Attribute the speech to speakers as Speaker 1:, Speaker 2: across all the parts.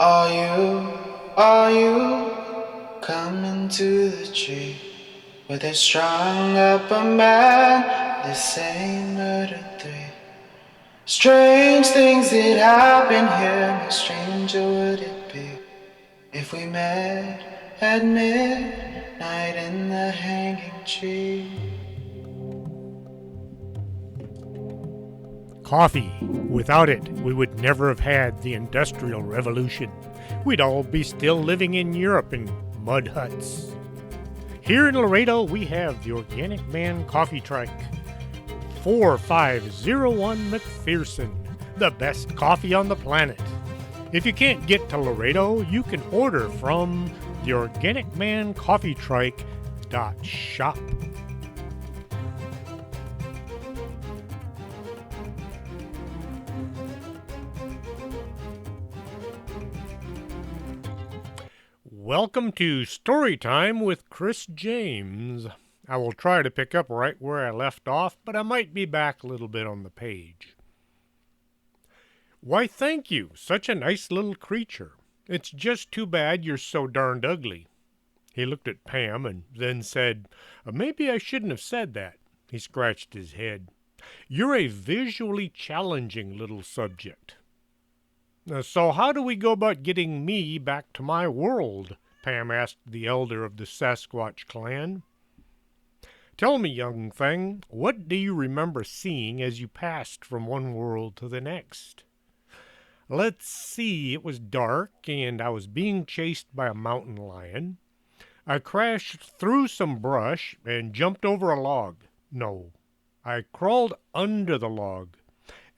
Speaker 1: Are you coming to the tree where they strung up a man? They say murder three. Strange things that happen here. How stranger would it be if we met at midnight in the hanging tree?
Speaker 2: Coffee. Without it, we would never have had the Industrial Revolution. We'd all be still living in Europe in mud huts. Here in Laredo, we have the Organic Man Coffee Trike. 4501 McPherson, the best coffee on the planet. If you can't get to Laredo, you can order from the Organic Man Coffee Trike.shop. Welcome to Storytime with Chris James. I will try to pick up right where I left off, but I might be back a little bit on the page. Why, thank you. Such a nice little creature. It's just too bad you're so darned ugly. He looked at Pam and then said, Maybe I shouldn't have said that. He scratched his head. You're a visually challenging little subject. So how do we go about getting me back to my world? Pam asked the elder of the Sasquatch clan. Tell me, young thing, what do you remember seeing as you passed from one world to the next? Let's see, it was dark and I was being chased by a mountain lion. I crashed through some brush and jumped over a log. No, I crawled under the log.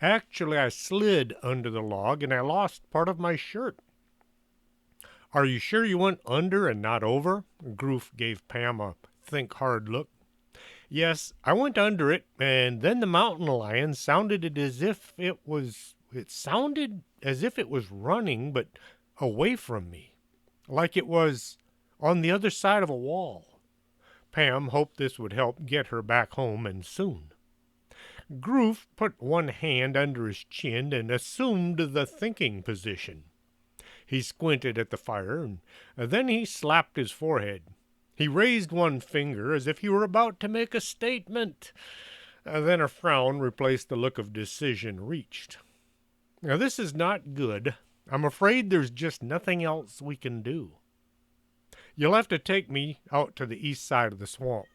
Speaker 2: Actually, I slid under the log and I lost part of my shirt. Are you sure you went under and not over? Groof gave Pam a think hard look. Yes, I went under it, and then the mountain lion sounded as if it was running, but away from me, like it was on the other side of a wall. Pam hoped this would help get her back home, and soon. Groof put one hand under his chin and assumed the thinking position. He squinted at the fire, and then he slapped his forehead. He raised one finger as if he were about to make a statement. Then a frown replaced the look of decision reached. Now, this is not good. I'm afraid there's just nothing else we can do. You'll have to take me out to the east side of the swamp.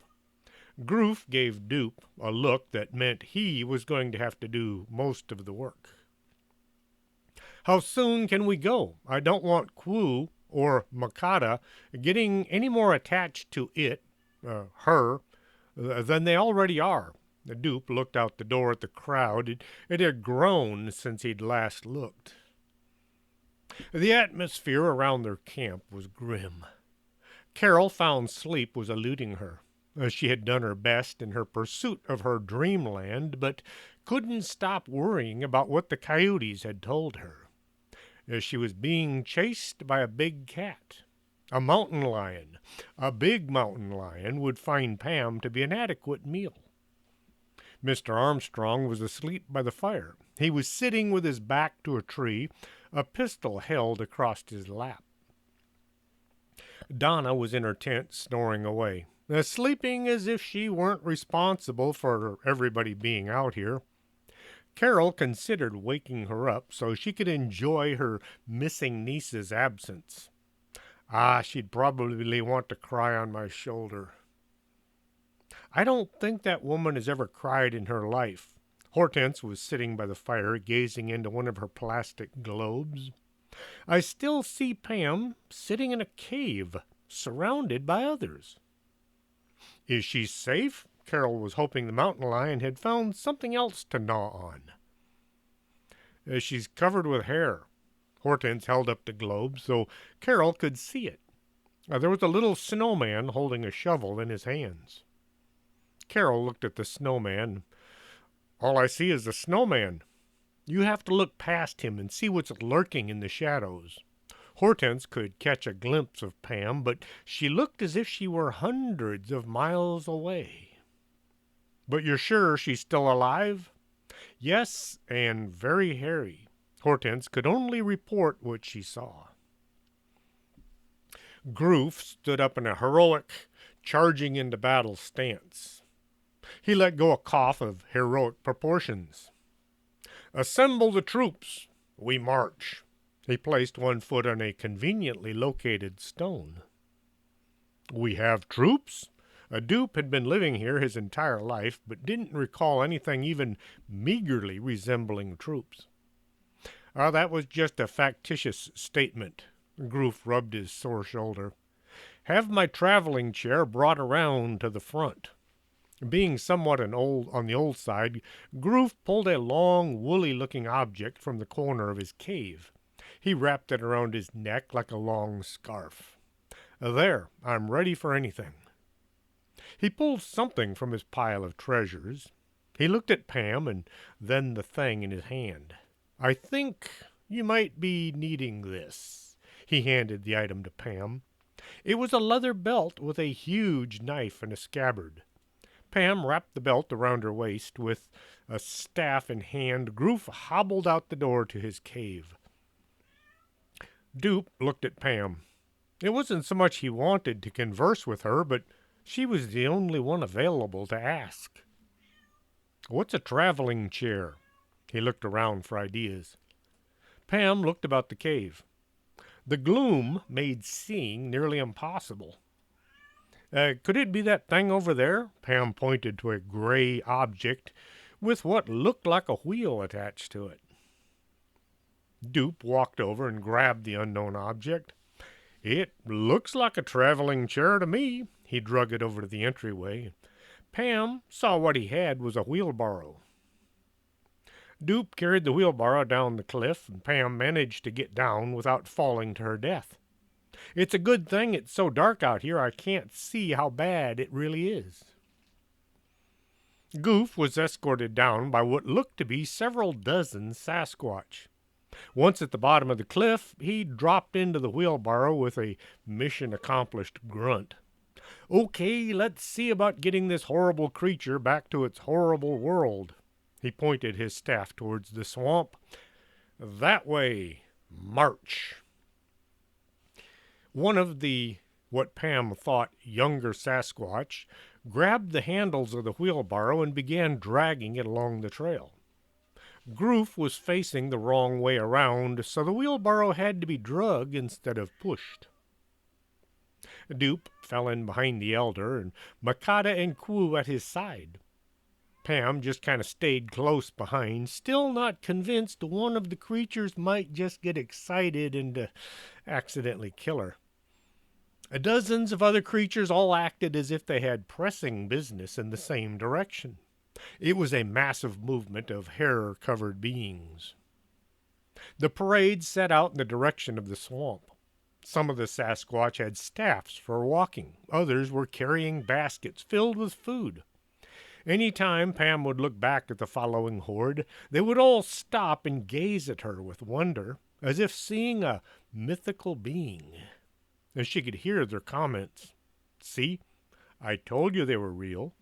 Speaker 2: Groof gave Dupe a look that meant he was going to have to do most of the work. How soon can we go? I don't want Quoo or Makata getting any more attached to her, than they already are. The Dupe looked out the door at the crowd. It had grown since he'd last looked. The atmosphere around their camp was grim. Carol found sleep was eluding her. She had done her best in her pursuit of her dreamland, but couldn't stop worrying about what the coyotes had told her. She was being chased by a big cat, a mountain lion. A big mountain lion would find Pam to be an adequate meal. Mr. Armstrong was asleep by the fire. He was sitting with his back to a tree, a pistol held across his lap. Donna was in her tent snoring away, sleeping as if she weren't responsible for everybody being out here. Carol considered waking her up so she could enjoy her missing niece's absence. She'd probably want to cry on my shoulder. I don't think that woman has ever cried in her life. Hortense was sitting by the fire, gazing into one of her plastic globes. I still see Pam sitting in a cave, surrounded by others. Is she safe? Carol was hoping the mountain lion had found something else to gnaw on. She's covered with hair. Hortense held up the globe so Carol could see it. There was a little snowman holding a shovel in his hands. Carol looked at the snowman. All I see is a snowman. You have to look past him and see what's lurking in the shadows. Hortense could catch a glimpse of Pam, but she looked as if she were hundreds of miles away. But you're sure she's still alive? Yes, and very hairy. Hortense could only report what she saw. Groof stood up in a heroic, charging into battle stance. He let go a cough of heroic proportions. Assemble the troops. We march. He placed one foot on a conveniently located stone. We have troops? A dupe had been living here his entire life, but didn't recall anything even meagerly resembling troops. That was just a factitious statement. Groof rubbed his sore shoulder. Have my traveling chair brought around to the front. Being somewhat on the old side, Groof pulled a long, woolly-looking object from the corner of his cave. He wrapped it around his neck like a long scarf. There, I'm ready for anything. He pulled something from his pile of treasures. He looked at Pam and then the thing in his hand. I think you might be needing this. He handed the item to Pam. It was a leather belt with a huge knife and a scabbard. Pam wrapped the belt around her waist. With a staff in hand, Groof hobbled out the door to his cave. Dupe looked at Pam. It wasn't so much he wanted to converse with her, but she was the only one available to ask. What's a traveling chair? He looked around for ideas. Pam looked about the cave. The gloom made seeing nearly impossible. Could it be that thing over there? Pam pointed to a gray object with what looked like a wheel attached to it. Dupe walked over and grabbed the unknown object. It looks like a traveling chair to me. He drug it over to the entryway. Pam saw what he had was a wheelbarrow. Dupe carried the wheelbarrow down the cliff, and Pam managed to get down without falling to her death. It's a good thing it's so dark out here I can't see how bad it really is. Goof was escorted down by what looked to be several dozen Sasquatch. Once at the bottom of the cliff, he dropped into the wheelbarrow with a mission-accomplished grunt. Okay, let's see about getting this horrible creature back to its horrible world. He pointed his staff towards the swamp. That way. March. One of the, what Pam thought, younger Sasquatch grabbed the handles of the wheelbarrow and began dragging it along the trail. Groof was facing the wrong way around, so the wheelbarrow had to be dragged instead of pushed. Dupe fell in behind the elder, and Makata and Ku at his side. Pam just kind of stayed close behind, still not convinced one of the creatures might just get excited and accidentally kill her. Dozens of other creatures all acted as if they had pressing business in the same direction. It was a massive movement of hair-covered beings. The parade set out in the direction of the swamp. Some of the Sasquatch had staffs for walking. Others were carrying baskets filled with food. Any time Pam would look back at the following horde, they would all stop and gaze at her with wonder, as if seeing a mythical being. And she could hear their comments. See, I told you they were real.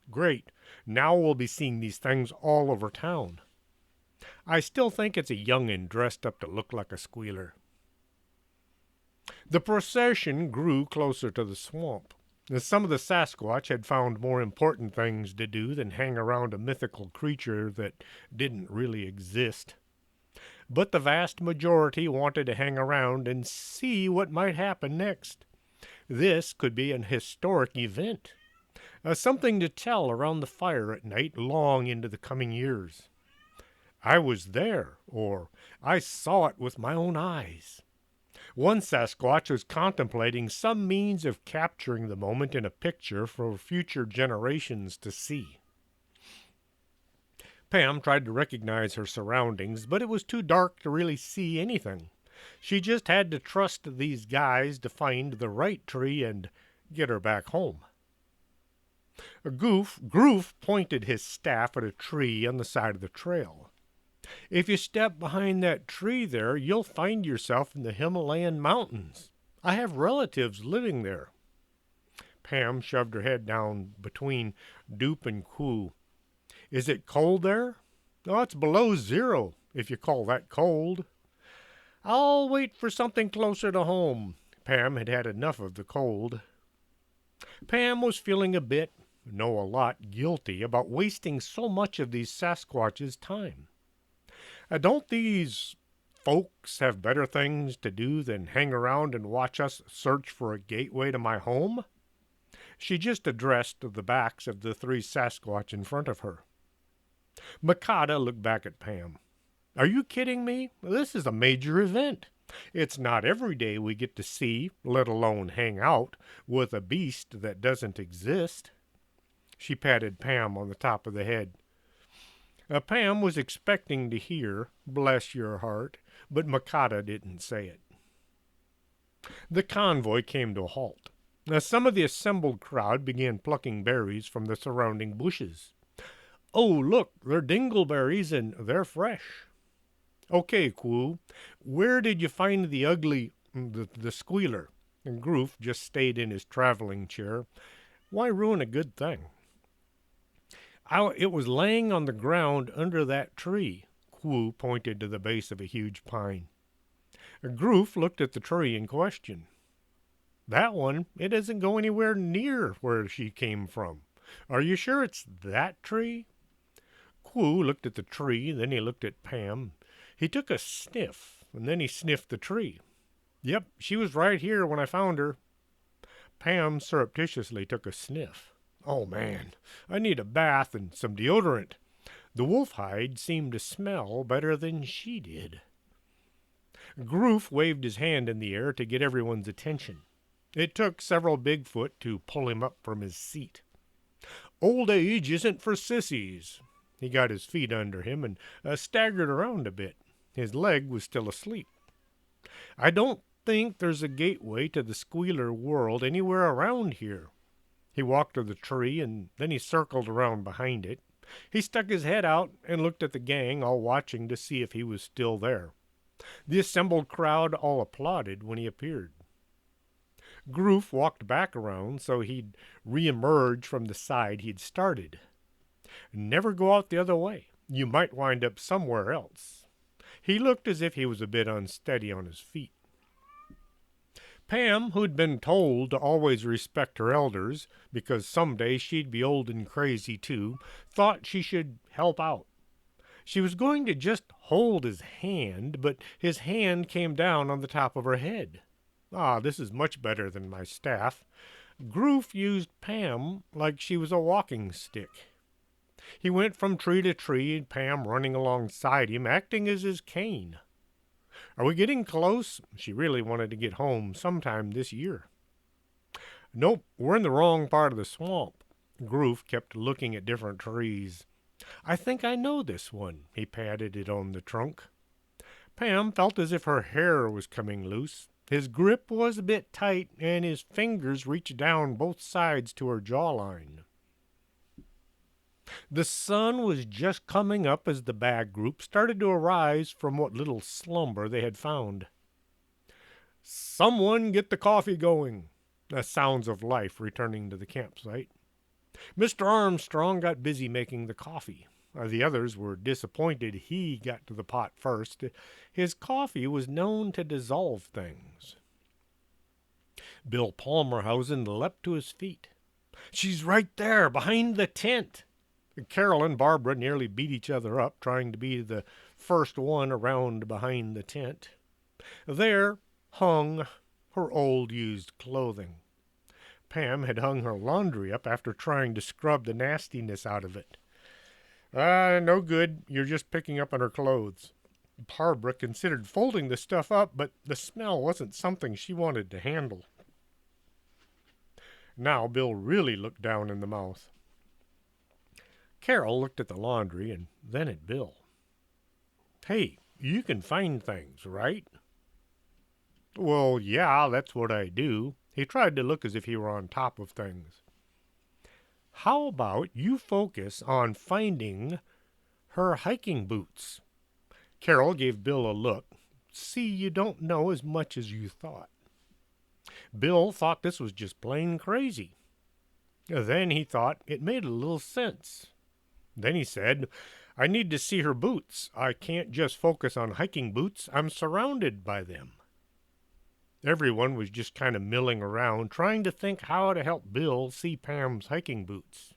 Speaker 2: Great, now we'll be seeing these things all over town. I still think it's a young'un dressed up to look like a squealer. The procession grew closer to the swamp. As some of the Sasquatch had found more important things to do than hang around a mythical creature that didn't really exist. But the vast majority wanted to hang around and see what might happen next. This could be an historic event, something to tell around the fire at night long into the coming years. I was there, or I saw it with my own eyes. One Sasquatch was contemplating some means of capturing the moment in a picture for future generations to see. Pam tried to recognize her surroundings, but it was too dark to really see anything. She just had to trust these guys to find the right tree and get her back home. Groof pointed his staff at a tree on the side of the trail. If you step behind that tree there, you'll find yourself in the Himalayan mountains. I have relatives living there. Pam shoved her head down between Dupe and Ku. Is it cold there? Oh, it's below 0, if you call that cold. I'll wait for something closer to home. Pam had had enough of the cold. Pam was feeling a bit, no, a lot, guilty about wasting so much of these Sasquatches' time. Don't these folks have better things to do than hang around and watch us search for a gateway to my home? She just addressed the backs of the three Sasquatch in front of her. Makata looked back at Pam. Are you kidding me? This is a major event. It's not every day we get to see, let alone hang out, with a beast that doesn't exist. She patted Pam on the top of the head. Pam was expecting to hear, bless your heart, but Makata didn't say it. The convoy came to a halt. Some of the assembled crowd began plucking berries from the surrounding bushes. Oh, look, they're dingleberries and they're fresh. Okay, Quoo, where did you find the ugly, the squealer? And Groof just stayed in his traveling chair. Why ruin a good thing? It was laying on the ground under that tree. Quoo pointed to the base of a huge pine. Groof looked at the tree in question. That one, it doesn't go anywhere near where she came from. Are you sure it's that tree? Quoo looked at the tree, then he looked at Pam. He took a sniff, and then he sniffed the tree. Yep, she was right here when I found her. Pam surreptitiously took a sniff. Oh, man, I need a bath and some deodorant. The wolf hide seemed to smell better than she did. Groof waved his hand in the air to get everyone's attention. It took several Bigfoot to pull him up from his seat. Old age isn't for sissies. He got his feet under him and staggered around a bit. His leg was still asleep. I don't think there's a gateway to the squealer world anywhere around here. He walked to the tree, and then he circled around behind it. He stuck his head out and looked at the gang, all watching to see if he was still there. The assembled crowd all applauded when he appeared. Groof walked back around so he'd re-emerge from the side he'd started. Never go out the other way. You might wind up somewhere else. He looked as if he was a bit unsteady on his feet. Pam, who'd been told to always respect her elders, because someday she'd be old and crazy too, thought she should help out. She was going to just hold his hand, but his hand came down on the top of her head. Ah, this is much better than my staff. Groof used Pam like she was a walking stick. He went from tree to tree, Pam running alongside him, acting as his cane. Are we getting close? She really wanted to get home sometime this year. Nope, we're in the wrong part of the swamp. Groof kept looking at different trees. I think I know this one. He patted it on the trunk. Pam felt as if her hair was coming loose. His grip was a bit tight, and his fingers reached down both sides to her jawline. The sun was just coming up as the BAG group started to arise from what little slumber they had found. Someone get the coffee going. The sounds of life returning to the campsite. Mr. Armstrong got busy making the coffee. The others were disappointed he got to the pot first. His coffee was known to dissolve things. Bill Palmerhausen leapt to his feet. She's right there, behind the tent. Carol and Barbara nearly beat each other up, trying to be the first one around behind the tent. There hung her old used clothing. Pam had hung her laundry up after trying to scrub the nastiness out of it. No good. You're just picking up on her clothes. Barbara considered folding the stuff up, but the smell wasn't something she wanted to handle. Now Bill really looked down in the mouth. Carol looked at the laundry and then at Bill. Hey, you can find things, right? Well, yeah, that's what I do. He tried to look as if he were on top of things. How about you focus on finding her hiking boots? Carol gave Bill a look. See, you don't know as much as you thought. Bill thought this was just plain crazy. Then he thought it made a little sense. Then he said, I need to see her boots. I can't just focus on hiking boots. I'm surrounded by them. Everyone was just kind of milling around, trying to think how to help Bill see Pam's hiking boots.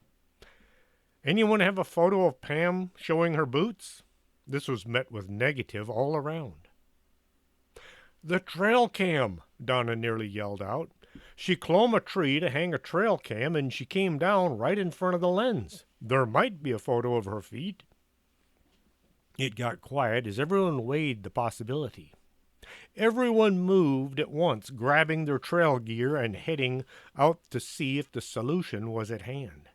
Speaker 2: Anyone have a photo of Pam showing her boots? This was met with negative all around. The trail cam, Donna nearly yelled out. She clomb a tree to hang a trail cam and she came down right in front of the lens. There might be a photo of her feet. It got quiet as everyone weighed the possibility. Everyone moved at once, grabbing their trail gear and heading out to see if the solution was at hand.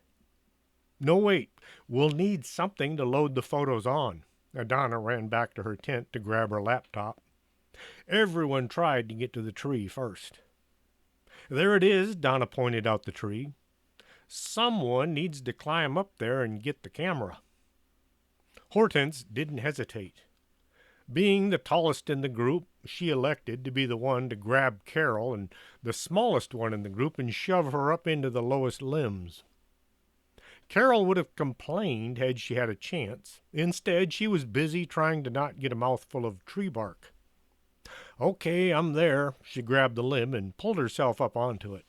Speaker 2: No, wait, we'll need something to load the photos on. Donna ran back to her tent to grab her laptop. Everyone tried to get to the tree first. There it is, Donna pointed out the tree. Someone needs to climb up there and get the camera. Hortense didn't hesitate. Being the tallest in the group, she elected to be the one to grab Carol and the smallest one in the group and shove her up into the lowest limbs. Carol would have complained had she had a chance. Instead, she was busy trying to not get a mouthful of tree bark. Okay, I'm there. She grabbed the limb and pulled herself up onto it.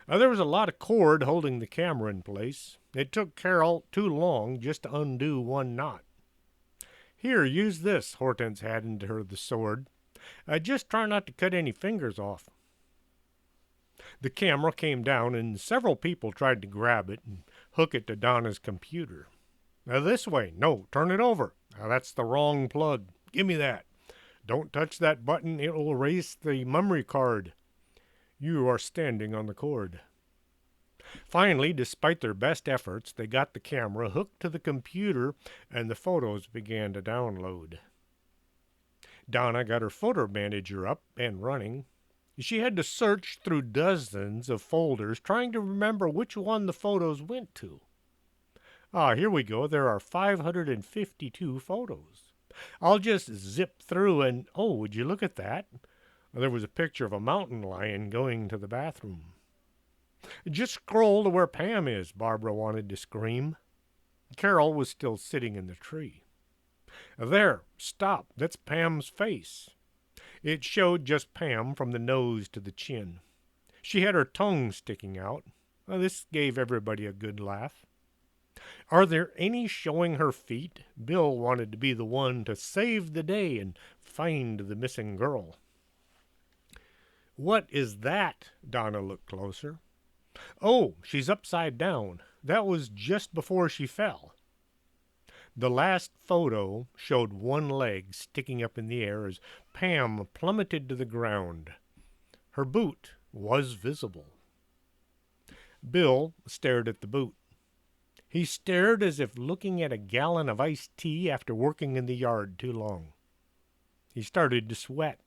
Speaker 2: There was a lot of cord holding the camera in place. It took Carol too long just to undo one knot. Here, use this, Hortense handed her the sword. Just try not to cut any fingers off. The camera came down and several people tried to grab it and hook it to Donna's computer. This way. No, turn it over. That's the wrong plug. Give me that. Don't touch that button. It will erase the memory card. You are standing on the cord. Finally, despite their best efforts, they got the camera hooked to the computer and the photos began to download. Donna got her photo manager up and running. She had to search through dozens of folders trying to remember which one the photos went to. Here we go. There are 552 photos. I'll just zip through and, oh, would you look at that? There was a picture of a mountain lion going to the bathroom. Just scroll to where Pam is, Barbara wanted to scream. Carol was still sitting in the tree. There, stop, that's Pam's face. It showed just Pam from the nose to the chin. She had her tongue sticking out. This gave everybody a good laugh. Are there any showing her feet? Bill wanted to be the one to save the day and find the missing girl. What is that? Donna looked closer. Oh, she's upside down. That was just before she fell. The last photo showed one leg sticking up in the air as Pam plummeted to the ground. Her boot was visible. Bill stared at the boot. He stared as if looking at a gallon of iced tea after working in the yard too long. He started to sweat.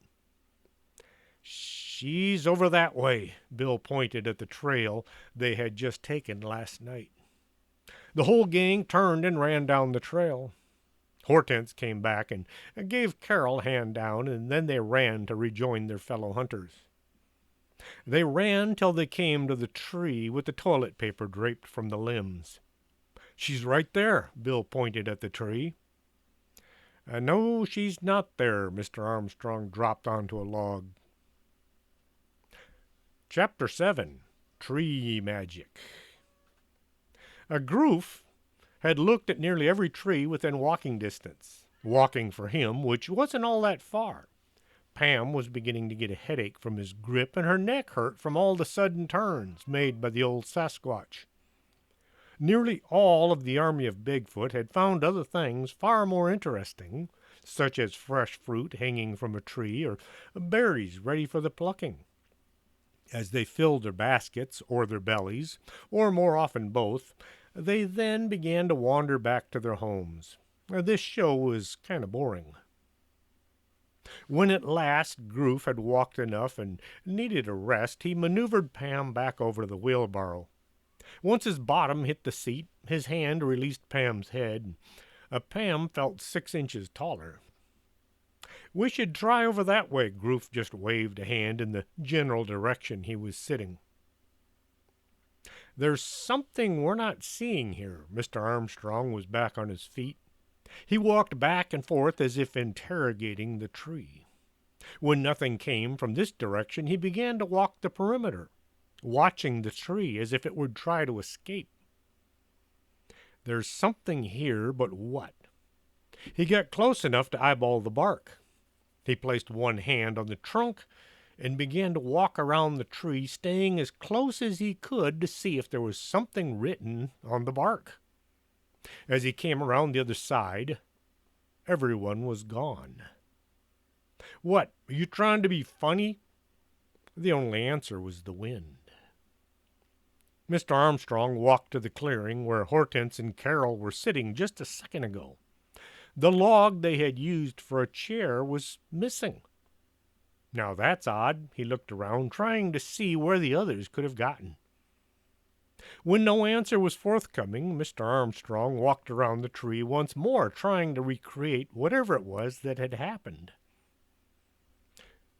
Speaker 2: She's over that way, Bill pointed at the trail they had just taken last night. The whole gang turned and ran down the trail. Hortense came back and gave Carol a hand down, and then they ran to rejoin their fellow hunters. They ran till they came to the tree with the toilet paper draped from the limbs. She's right there, Bill pointed at the tree. No, she's not there, Mr. Armstrong dropped onto a log. Chapter 7, Tree Magic. Groof had looked at nearly every tree within walking distance. Walking for him, which wasn't all that far. Pam was beginning to get a headache from his grip, and her neck hurt from all the sudden turns made by the old Sasquatch. Nearly all of the army of Bigfoot had found other things far more interesting, such as fresh fruit hanging from a tree or berries ready for the plucking. As they filled their baskets or their bellies, or more often both, they then began to wander back to their homes. This show was kind of boring. When at last Groof had walked enough and needed a rest, he maneuvered Pam back over to the wheelbarrow. Once his bottom hit the seat, his hand released Pam's head. Pam felt 6 inches taller. We should try over that way, Groof just waved a hand in the general direction he was sitting. There's something we're not seeing here. Mr. Armstrong was back on his feet. He walked back and forth as if interrogating the tree. When nothing came from this direction, he began to walk the perimeter, watching the tree as if it would try to escape. There's something here, but what? He got close enough to eyeball the bark. He placed one hand on the trunk and began to walk around the tree, staying as close as he could to see if there was something written on the bark. As he came around the other side, everyone was gone. What, are you trying to be funny? The only answer was the wind. Mr. Armstrong walked to the clearing where Hortense and Carol were sitting just a second ago. The log they had used for a chair was missing. Now that's odd. He looked around, trying to see where the others could have gotten. When no answer was forthcoming, Mr. Armstrong walked around the tree once more, trying to recreate whatever it was that had happened.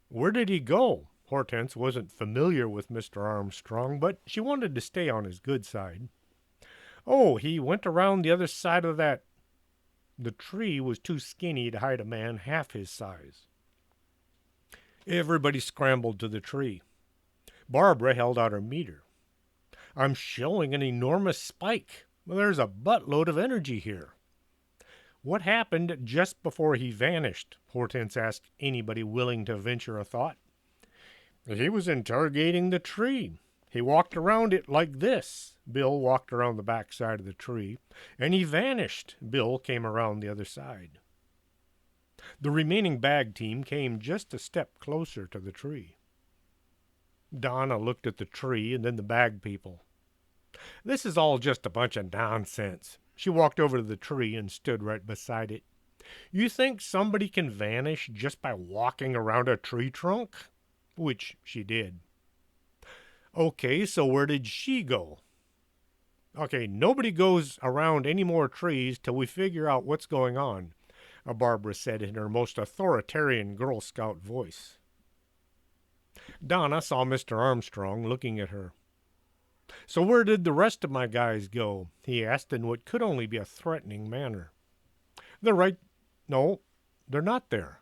Speaker 2: Where did he go? Hortense wasn't familiar with Mr. Armstrong, but she wanted to stay on his good side. Oh, he went around the other side of that. The tree was too skinny to hide a man half his size. Everybody scrambled to the tree. Barbara held out her meter. I'm showing an enormous spike. Well, there's a buttload of energy here. What happened just before he vanished? Hortense asked anybody willing to venture a thought. He was interrogating the tree. He walked around it like this. Bill walked around the back side of the tree, and he vanished. Bill came around the other side. The remaining BAG team came just a step closer to the tree. Donna looked at the tree and then the BAG people. This is all just a bunch of nonsense. She walked over to the tree and stood right beside it. You think somebody can vanish just by walking around a tree trunk? Which she did. Okay, so where did she go? Okay, nobody goes around any more trees till we figure out what's going on, Barbara said in her most authoritarian Girl Scout voice. Donna saw Mr. Armstrong looking at her. So where did the rest of my guys go? He asked in what could only be a threatening manner. They're right. No, they're not there.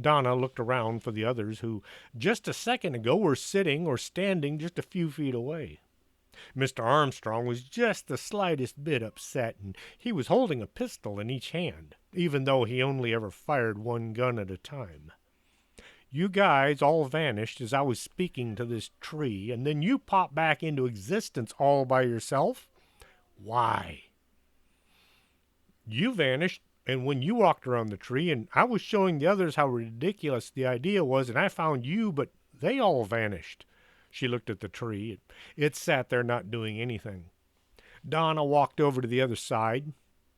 Speaker 2: Donna looked around for the others who, just a second ago, were sitting or standing just a few feet away. Mr. Armstrong was just the slightest bit upset, and he was holding a pistol in each hand, even though he only ever fired one gun at a time. You guys all vanished as I was speaking to this tree, and then you popped back into existence all by yourself? Why? You vanished, and when you walked around the tree, and I was showing the others how ridiculous the idea was, and I found you, but they all vanished. She looked at the tree. It sat there not doing anything. Donna walked over to the other side.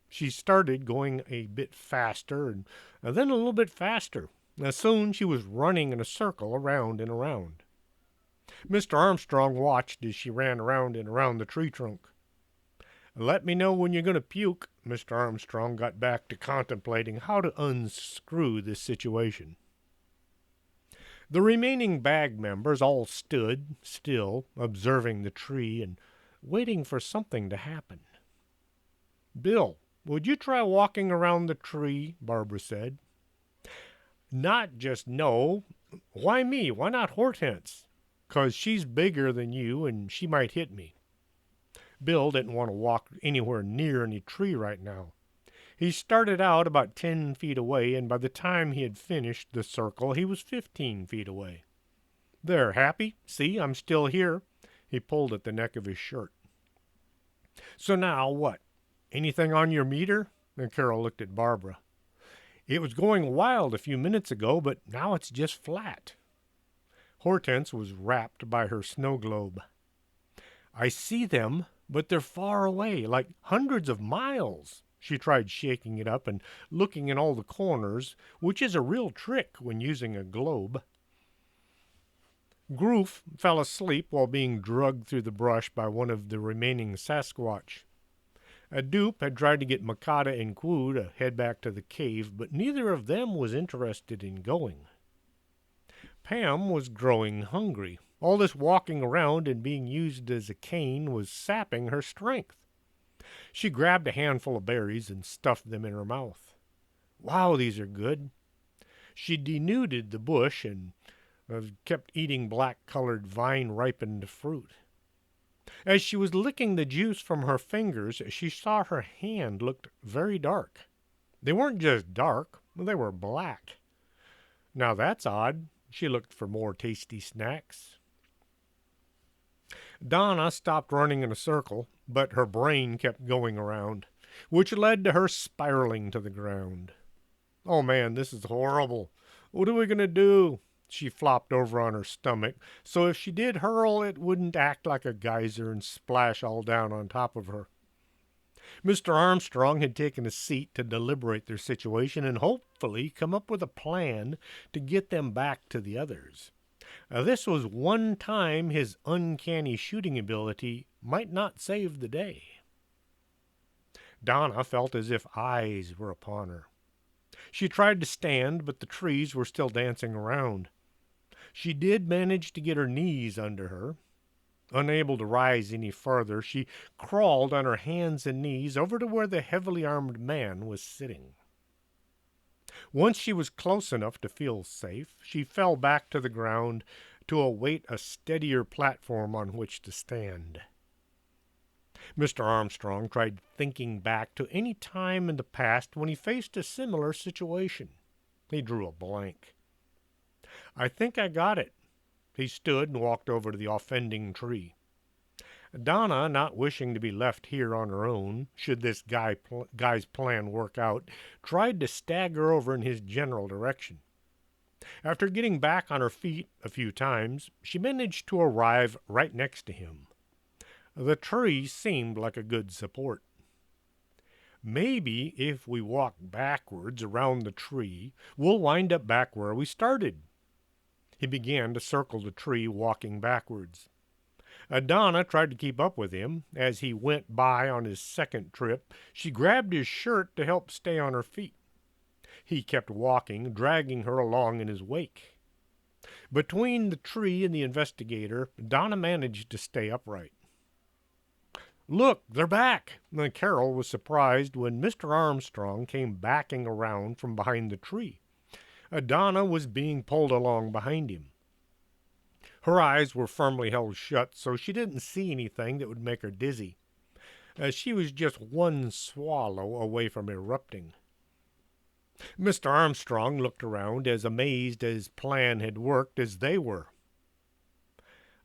Speaker 2: She started going a bit faster, and then a little bit faster. Now, soon she was running in a circle around and around. Mr. Armstrong watched as she ran around and around the tree trunk. Let me know when you're going to puke. Mr. Armstrong got back to contemplating how to unscrew this situation. The remaining BAG members all stood still, observing the tree and waiting for something to happen. Bill, would you try walking around the tree? Barbara said. Not just no. Why me? Why not Hortense? 'Cause she's bigger than you and she might hit me. Bill didn't want to walk anywhere near any tree right now. He started out about 10 feet away, and by the time he had finished the circle, he was 15 feet away. There, happy? See, I'm still here. He pulled at the neck of his shirt. So now what? Anything on your meter? And Carol looked at Barbara. It was going wild a few minutes ago, but now it's just flat. Hortense was wrapped by her snow globe. I see them, but they're far away, like hundreds of miles. She tried shaking it up and looking in all the corners, which is a real trick when using a globe. Groof fell asleep while being drugged through the brush by one of the remaining Sasquatch. A dupe had tried to get Makata and Kwu to head back to the cave, but neither of them was interested in going. Pam was growing hungry. All this walking around and being used as a cane was sapping her strength. She grabbed a handful of berries and stuffed them in her mouth. Wow, these are good. She denuded the bush and kept eating black-colored vine-ripened fruit. As she was licking the juice from her fingers, she saw her hand looked very dark. They weren't just dark, they were black. Now that's odd. She looked for more tasty snacks. Donna stopped running in a circle, but her brain kept going around, which led to her spiraling to the ground. Oh man, this is horrible. What are we going to do? She flopped over on her stomach, so if she did hurl, it wouldn't act like a geyser and splash all down on top of her. Mr. Armstrong had taken a seat to deliberate their situation and hopefully come up with a plan to get them back to the others. This was one time his uncanny shooting ability might not save the day. Donna felt as if eyes were upon her. She tried to stand, but the trees were still dancing around. She did manage to get her knees under her. Unable to rise any farther, she crawled on her hands and knees over to where the heavily armed man was sitting. Once she was close enough to feel safe, she fell back to the ground to await a steadier platform on which to stand. Mr. Armstrong tried thinking back to any time in the past when he faced a similar situation. He drew a blank. I think I got it. He stood and walked over to the offending tree. Donna, not wishing to be left here on her own, should this guy's plan work out, tried to stagger over in his general direction. After getting back on her feet a few times, she managed to arrive right next to him. The tree seemed like a good support. Maybe if we walk backwards around the tree, we'll wind up back where we started. He began to circle the tree, walking backwards. Donna tried to keep up with him. As he went by on his second trip, she grabbed his shirt to help stay on her feet. He kept walking, dragging her along in his wake. Between the tree and the investigator, Donna managed to stay upright. Look, they're back! Carol was surprised when Mr. Armstrong came backing around from behind the tree. Donna was being pulled along behind him. Her eyes were firmly held shut, so she didn't see anything that would make her dizzy. She was just one swallow away from erupting. Mr. Armstrong looked around as amazed his plan had worked as they were.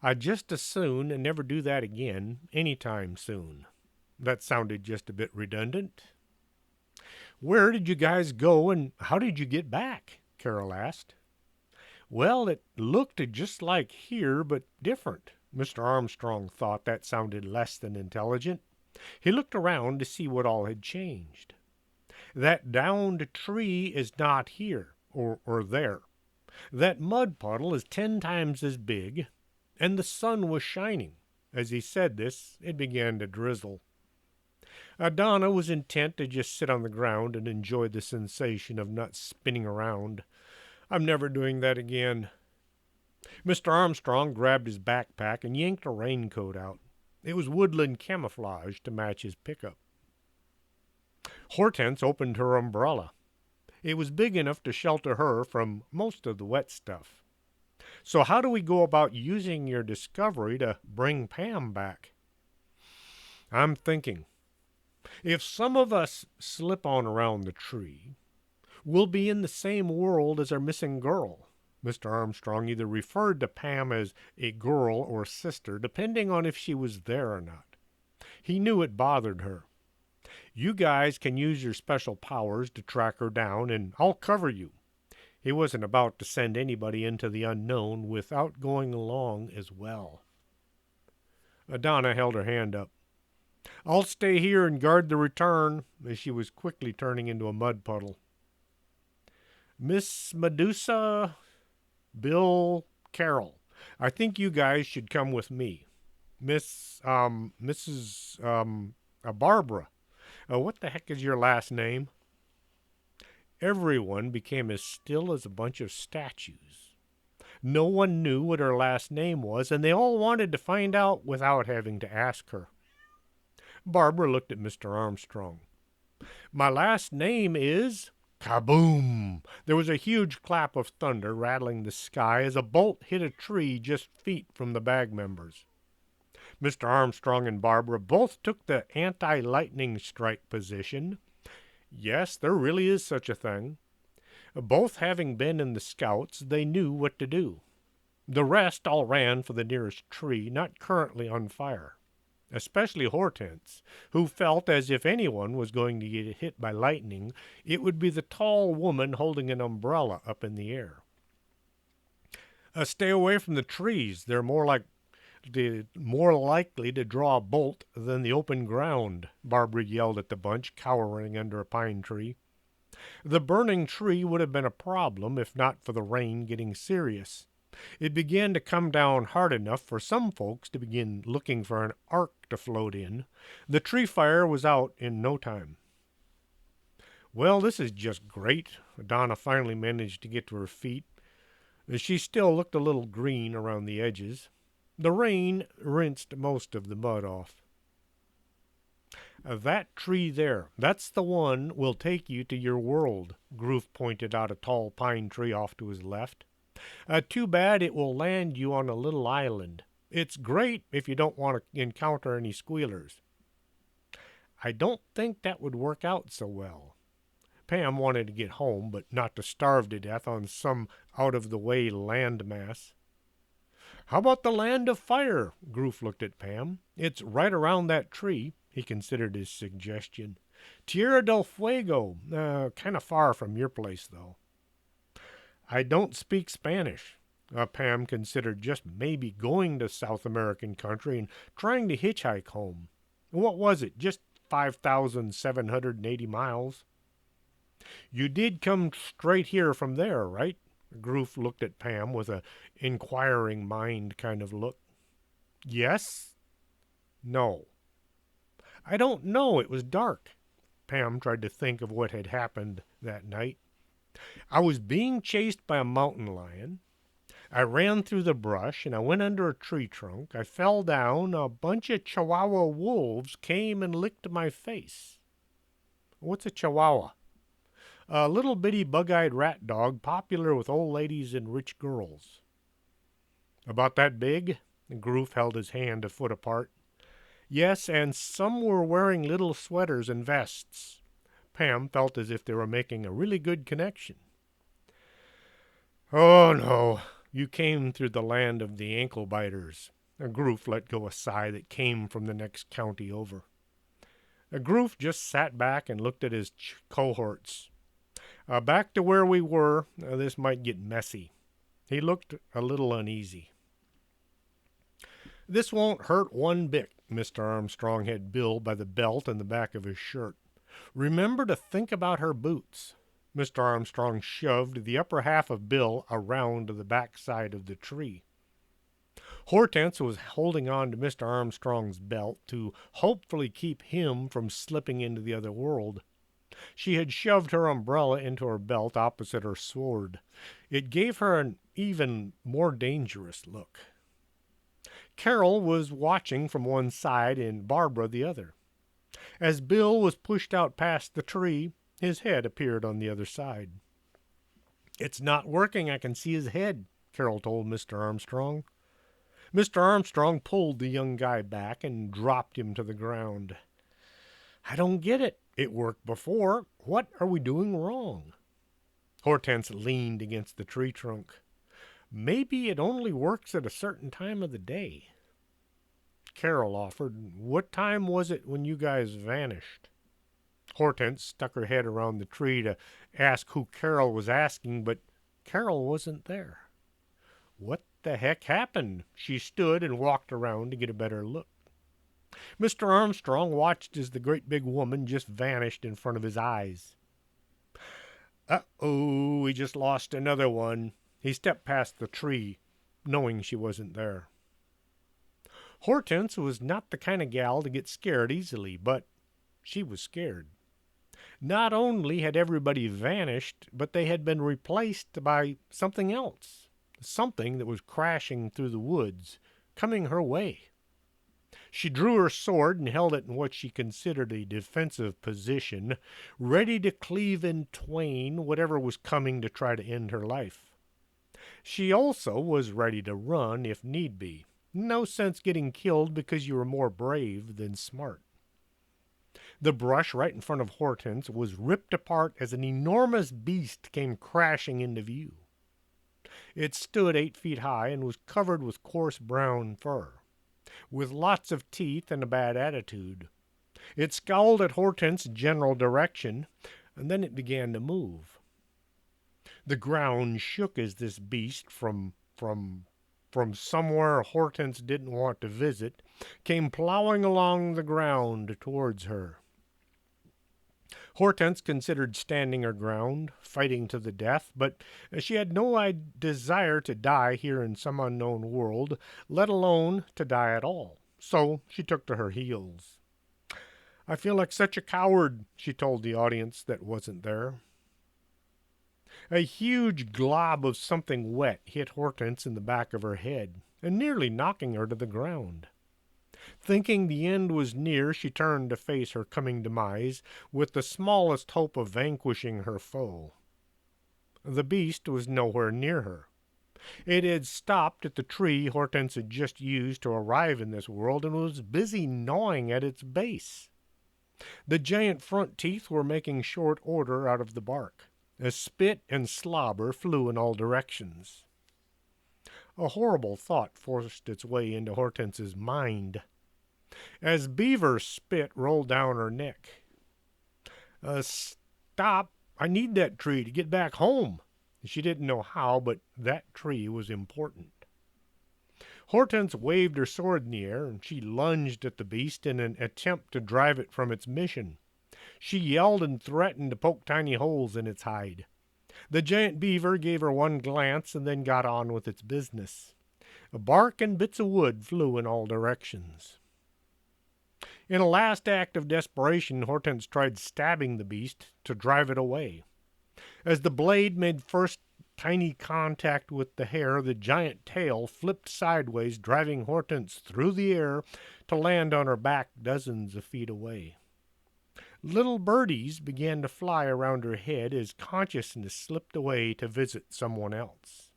Speaker 2: I'd just as soon never do that again, any time soon. That sounded just a bit redundant. Where did you guys go and how did you get back? Carol asked. Well, it looked just like here, but different. Mr. Armstrong thought that sounded less than intelligent. He looked around to see what all had changed. That downed tree is not here, or there. That mud puddle is 10 times as big, and the sun was shining. As he said this, it began to drizzle. Donna was intent to just sit on the ground and enjoy the sensation of not spinning around. I'm never doing that again. Mr. Armstrong grabbed his backpack and yanked a raincoat out. It was woodland camouflage to match his pickup. Hortense opened her umbrella. It was big enough to shelter her from most of the wet stuff. So how do we go about using your discovery to bring Pam back? I'm thinking. If some of us slip on around the tree, we'll be in the same world as our missing girl. Mr. Armstrong either referred to Pam as a girl or sister, depending on if she was there or not. He knew it bothered her. You guys can use your special powers to track her down, and I'll cover you. He wasn't about to send anybody into the unknown without going along as well. Donna held her hand up. I'll stay here and guard the return, as she was quickly turning into a mud puddle. Miss Medusa, Bill, Carol, I think you guys should come with me. Mrs. Barbara, what the heck is your last name? Everyone became as still as a bunch of statues. No one knew what her last name was, and they all wanted to find out without having to ask her. Barbara looked at Mr. Armstrong. My last name is... Kaboom! There was a huge clap of thunder rattling the sky as a bolt hit a tree just feet from the BAG members. Mr. Armstrong and Barbara both took the anti-lightning strike position. Yes, there really is such a thing. Both having been in the Scouts, they knew what to do. The rest all ran for the nearest tree not currently on fire, especially Hortense, who felt as if anyone was going to get hit by lightning, it would be the tall woman holding an umbrella up in the air. Stay away from the trees. They're more likely to draw a bolt than the open ground, Barbara yelled at the bunch cowering under a pine tree. The burning tree would have been a problem if not for the rain getting serious. It began to come down hard enough for some folks to begin looking for an ark to float in. The tree fire was out in no time. Well, this is just great. Donna finally managed to get to her feet. She still looked a little green around the edges. The rain rinsed most of the mud off. That tree there, that's the one will take you to your world, Groof pointed out a tall pine tree off to his left. Too bad it will land you on a little island. It's great if you don't want to encounter any squealers. I don't think that would work out so well. Pam wanted to get home, but not to starve to death on some out-of-the-way landmass. How about the land of fire? Groof looked at Pam. It's right around that tree. He considered his suggestion. Tierra del Fuego. Kind of far from your place, though. I don't speak Spanish. Pam considered just maybe going to South American country and trying to hitchhike home. What was it? Just 5,780 miles? You did come straight here from there, right? Groof looked at Pam with a inquiring mind kind of look. Yes? No. I don't know. It was dark. Pam tried to think of what had happened that night. I was being chased by a mountain lion. I ran through the brush and I went under a tree trunk. I fell down. A bunch of Chihuahua wolves came and licked my face. What's a Chihuahua? A little bitty bug-eyed rat dog popular with old ladies and rich girls. About that big? Groof held his hand a foot apart. Yes, and some were wearing little sweaters and vests. Pam felt as if they were making a really good connection. Oh, no, you came through the land of the ankle-biters. Groof let go a sigh that came from the next county over. Groof just sat back and looked at his cohorts. Back to where we were, this might get messy. He looked a little uneasy. This won't hurt one bit, Mr. Armstrong had Bill by the belt and the back of his shirt. Remember to think about her boots. Mr. Armstrong shoved the upper half of Bill around the back side of the tree. Hortense was holding on to Mr. Armstrong's belt to hopefully keep him from slipping into the other world. She had shoved her umbrella into her belt opposite her sword. It gave her an even more dangerous look. Carol was watching from one side and Barbara the other. As Bill was pushed out past the tree, his head appeared on the other side. It's not working. I can see his head, Carol told Mr. Armstrong. Mr. Armstrong pulled the young guy back and dropped him to the ground. I don't get it. It worked before. What are we doing wrong? Hortense leaned against the tree trunk. Maybe it only works at a certain time of the day. Carol offered, What time was it when you guys vanished? Hortense stuck her head around the tree to ask who Carol was asking, but Carol wasn't there. What the heck happened? She stood and walked around to get a better look. Mr. Armstrong watched as the great big woman just vanished in front of his eyes. Uh-oh, we just lost another one. He stepped past the tree, knowing she wasn't there. Hortense was not the kind of gal to get scared easily, but she was scared. Not only had everybody vanished, but they had been replaced by something else, something that was crashing through the woods, coming her way. She drew her sword and held it in what she considered a defensive position, ready to cleave in twain whatever was coming to try to end her life. She also was ready to run if need be. No sense getting killed because you were more brave than smart. The brush right in front of Hortense was ripped apart as an enormous beast came crashing into view. It stood 8 feet high and was covered with coarse brown fur, with lots of teeth and a bad attitude. It scowled at Hortense's general direction, and then it began to move. The ground shook as this beast from somewhere Hortense didn't want to visit came plowing along the ground towards her. Hortense considered standing her ground, fighting to the death, but she had no desire to die here in some unknown world, let alone to die at all. So she took to her heels. "I feel like such a coward," she told the audience that wasn't there. A huge glob of something wet hit Hortense in the back of her head, and nearly knocking her to the ground. Thinking the end was near, she turned to face her coming demise with the smallest hope of vanquishing her foe. The beast was nowhere near her. It had stopped at the tree Hortense had just used to arrive in this world and was busy gnawing at its base. The giant front teeth were making short order out of the bark, as spit and slobber flew in all directions. A horrible thought forced its way into Hortense's mind as beaver spit rolled down her neck. Stop! I need that tree to get back home." She didn't know how, but that tree was important. Hortense waved her sword in the air, and she lunged at the beast in an attempt to drive it from its mission. She yelled and threatened to poke tiny holes in its hide. The giant beaver gave her one glance and then got on with its business. Bark and bits of wood flew in all directions. In a last act of desperation, Hortense tried stabbing the beast to drive it away. As the blade made first tiny contact with the hair, the giant tail flipped sideways, driving Hortense through the air to land on her back dozens of feet away. Little birdies began to fly around her head as consciousness slipped away to visit someone else.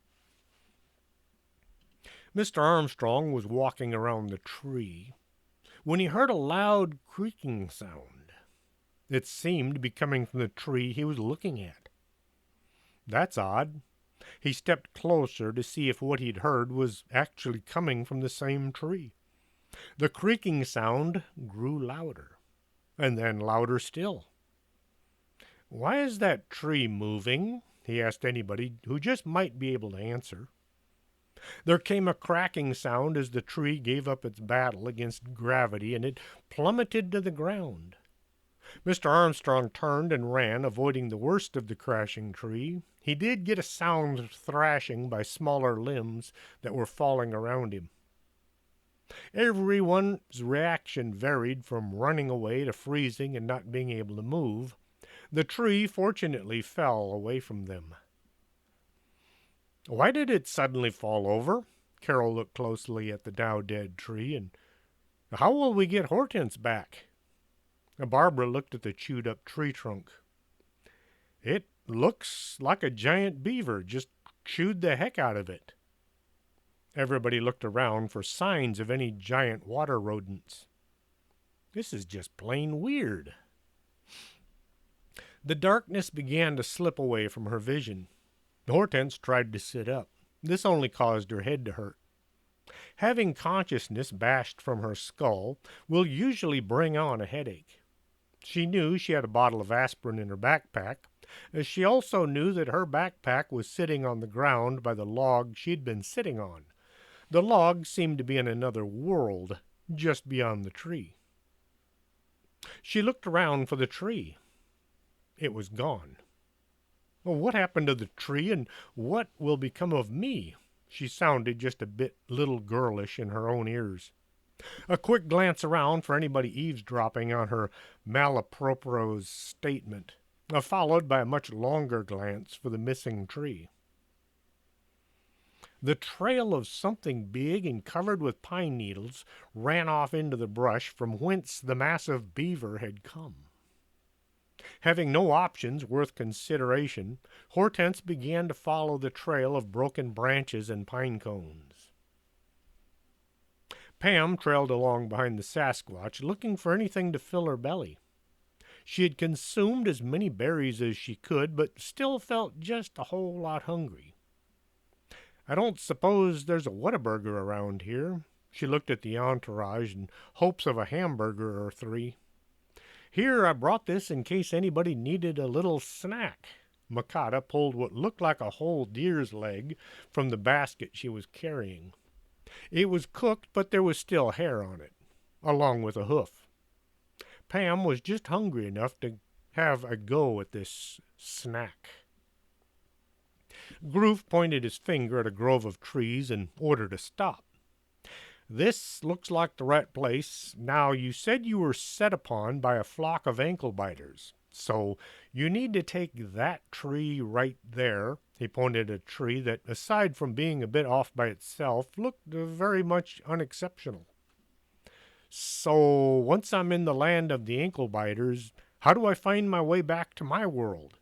Speaker 2: Mr. Armstrong was walking around the tree when he heard a loud creaking sound. It seemed to be coming from the tree he was looking at. That's odd. He stepped closer to see if what he'd heard was actually coming from the same tree. The creaking sound grew louder, and then louder still. "Why is that tree moving?" he asked anybody who just might be able to answer. There came a cracking sound as the tree gave up its battle against gravity, and it plummeted to the ground. Mr. Armstrong turned and ran, avoiding the worst of the crashing tree. He did get a sound thrashing by smaller limbs that were falling around him. Everyone's reaction varied from running away to freezing and not being able to move. The tree fortunately fell away from them. "Why did it suddenly fall over?" Carol looked closely at the now dead tree. "And how will we get Hortense back?" Barbara looked at the chewed-up tree trunk. "It looks like a giant beaver just chewed the heck out of it." Everybody looked around for signs of any giant water rodents. This is just plain weird. The darkness began to slip away from her vision. Hortense tried to sit up. This only caused her head to hurt. Having consciousness bashed from her skull will usually bring on a headache. She knew she had a bottle of aspirin in her backpack. She also knew that her backpack was sitting on the ground by the log she'd been sitting on. The log seemed to be in another world, just beyond the tree. She looked around for the tree. It was gone. "Well, what happened to the tree, and what will become of me?" She sounded just a bit little girlish in her own ears. A quick glance around for anybody eavesdropping on her malapropo's statement, followed by a much longer glance for the missing tree. The trail of something big and covered with pine needles ran off into the brush from whence the massive beaver had come. Having no options worth consideration, Hortense began to follow the trail of broken branches and pine cones. Pam trailed along behind the Sasquatch, looking for anything to fill her belly. She had consumed as many berries as she could, but still felt just a whole lot hungry. I don't suppose there's a Whataburger around here. She looked at the entourage in hopes of a hamburger or three. Here, I brought this in case anybody needed a little snack. Makata pulled what looked like a whole deer's leg from the basket she was carrying. It was cooked, but there was still hair on it, along with a hoof. Pam was just hungry enough to have a go at this snack. Groove pointed his finger at a grove of trees and ordered a stop. This looks like the right place. Now, you said you were set upon by a flock of ankle biters. So you need to take that tree right there. He pointed at a tree that, aside from being a bit off by itself, looked very much unexceptional. So once I'm in the land of the ankle biters, how do I find my way back to my world?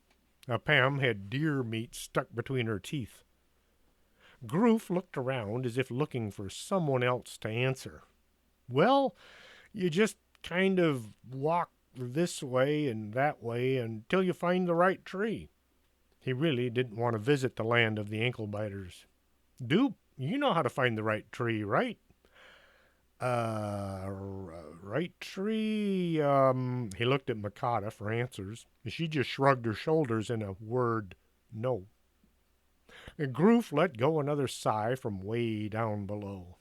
Speaker 2: Pam had deer meat stuck between her teeth. Groof looked around as if looking for someone else to answer. Well, you just kind of walk this way and that way until you find the right tree. He really didn't want to visit the land of the ankle biters. Dupe, you know how to find the right tree, right? Right tree? He looked at Makata for answers. She just shrugged her shoulders in a word, no. Groof let go another sigh from way down below.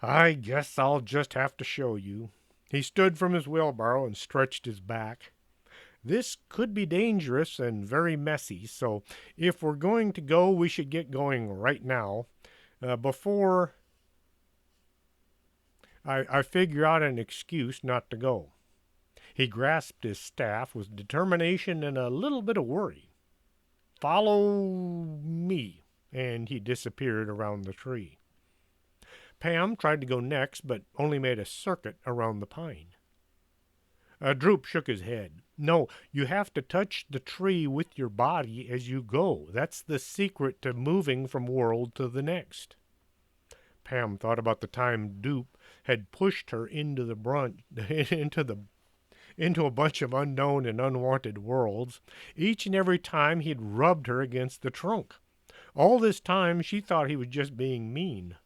Speaker 2: I guess I'll just have to show you. He stood from his wheelbarrow and stretched his back. This could be dangerous and very messy, so if we're going to go, we should get going right now, before I figure out an excuse not to go. He grasped his staff with determination and a little bit of worry. Follow me, and he disappeared around the tree. Pam tried to go next, but only made a circuit around the pine. Droop shook his head. No, you have to touch the tree with your body as you go. That's the secret to moving from world to the next. Pam thought about the time Dupe had pushed her into a bunch of unknown and unwanted worlds. Each and every time he'd rubbed her against the trunk. All this time she thought he was just being mean.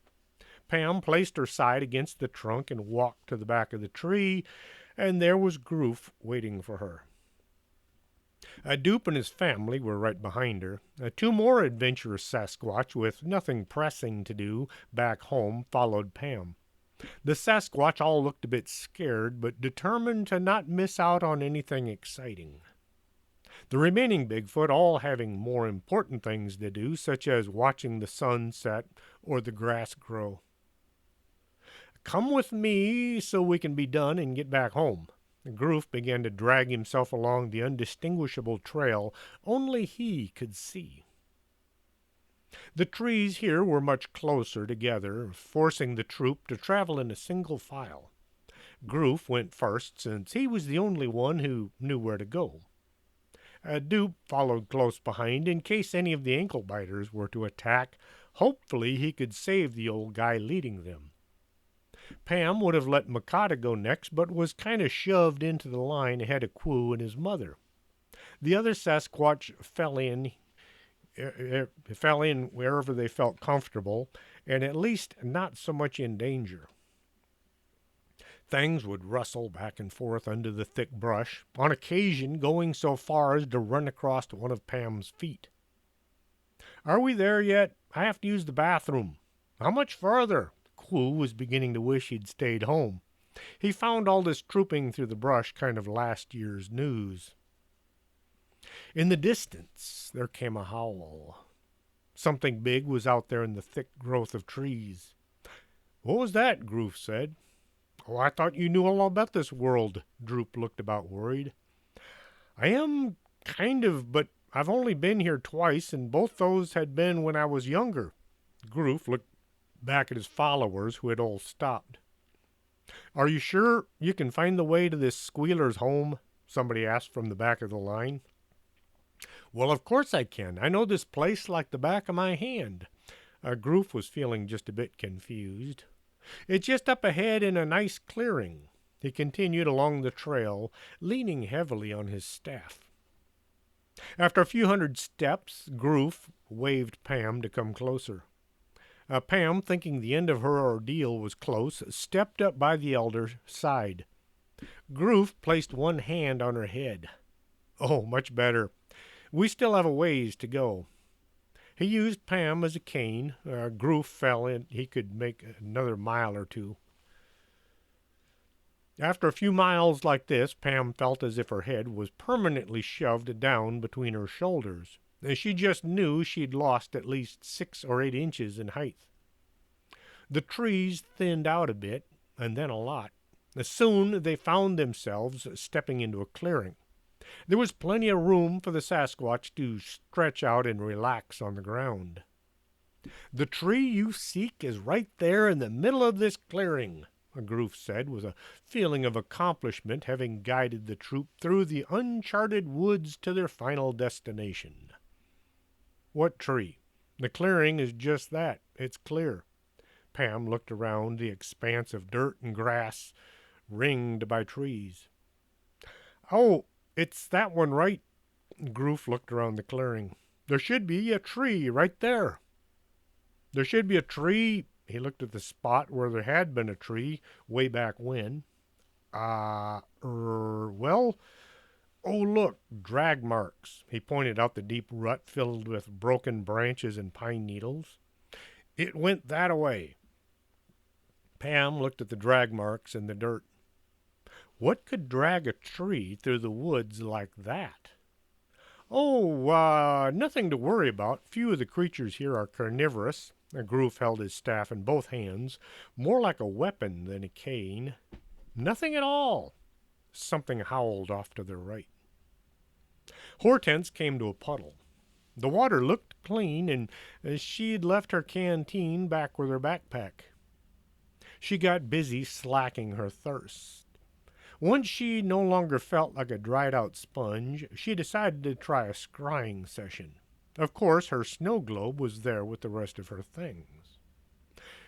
Speaker 2: Pam placed her side against the trunk and walked to the back of the tree, and there was Groof waiting for her. Dupe and his family were right behind her. Two more adventurous Sasquatch with nothing pressing to do back home followed Pam. The Sasquatch all looked a bit scared, but determined to not miss out on anything exciting. The remaining Bigfoot all having more important things to do, such as watching the sun set or the grass grow. Come with me so we can be done and get back home. Groof began to drag himself along the undistinguishable trail only he could see. The trees here were much closer together, forcing the troop to travel in a single file. Groof went first, since he was the only one who knew where to go. Dupe followed close behind in case any of the ankle biters were to attack. Hopefully he could save the old guy leading them. Pam would have let Makata go next, but was kind of shoved into the line ahead of Quoo and his mother. The other Sasquatch fell in wherever they felt comfortable, and at least not so much in danger. Things would rustle back and forth under the thick brush, on occasion going so far as to run across one of Pam's feet. Are we there yet? I have to use the bathroom. How much farther? Quoo was beginning to wish he'd stayed home. He found all this trooping through the brush kind of last year's news. In the distance, there came a howl. Something big was out there in the thick growth of trees. What was that? Groof said. Oh, I thought you knew all about this world. Droop looked about worried. I am kind of, but I've only been here twice, and both those had been when I was younger. Groof looked back at his followers, who had all stopped. "Are you sure you can find the way to this squealer's home?" somebody asked from the back of the line. "Well, of course I can. I know this place like the back of my hand." Groof was feeling just a bit confused. "It's just up ahead in a nice clearing." He continued along the trail, leaning heavily on his staff. After a few hundred steps, Groof waved Pam to come closer. Pam, thinking the end of her ordeal was close, stepped up by the elder's side. Groof placed one hand on her head. "Oh, much better. We still have a ways to go." He used Pam as a cane. Groof fell in. He could make another mile or two. After a few miles like this, Pam felt as if her head was permanently shoved down between her shoulders. She just knew she'd lost at least 6 or 8 inches in height. The trees thinned out a bit, and then a lot. Soon they found themselves stepping into a clearing. There was plenty of room for the Sasquatch to stretch out and relax on the ground. "The tree you seek is right there in the middle of this clearing," Groof said, with a feeling of accomplishment, having guided the troop through the uncharted woods to their final destination. "What tree?" "The clearing is just that. It's clear." Pam looked around the expanse of dirt and grass ringed by trees. "Oh, it's that one, right?" Groof looked around the clearing. "There should be a tree right there." "There should be a tree." He looked at the spot where there had been a tree way back when. Well, oh, look, drag marks." He pointed out the deep rut filled with broken branches and pine needles. "It went that away." Pam looked at the drag marks in the dirt. What could drag a tree through the woods like that? "Oh, nothing to worry about. Few of the creatures here are carnivorous." Groof held his staff in both hands, more like a weapon than a cane. "Nothing at all." Something howled off to their right. Hortense came to a puddle. The water looked clean, and she'd left her canteen back with her backpack. She got busy slacking her thirst. Once she no longer felt like a dried-out sponge, she decided to try a scrying session. Of course, her snow globe was there with the rest of her things.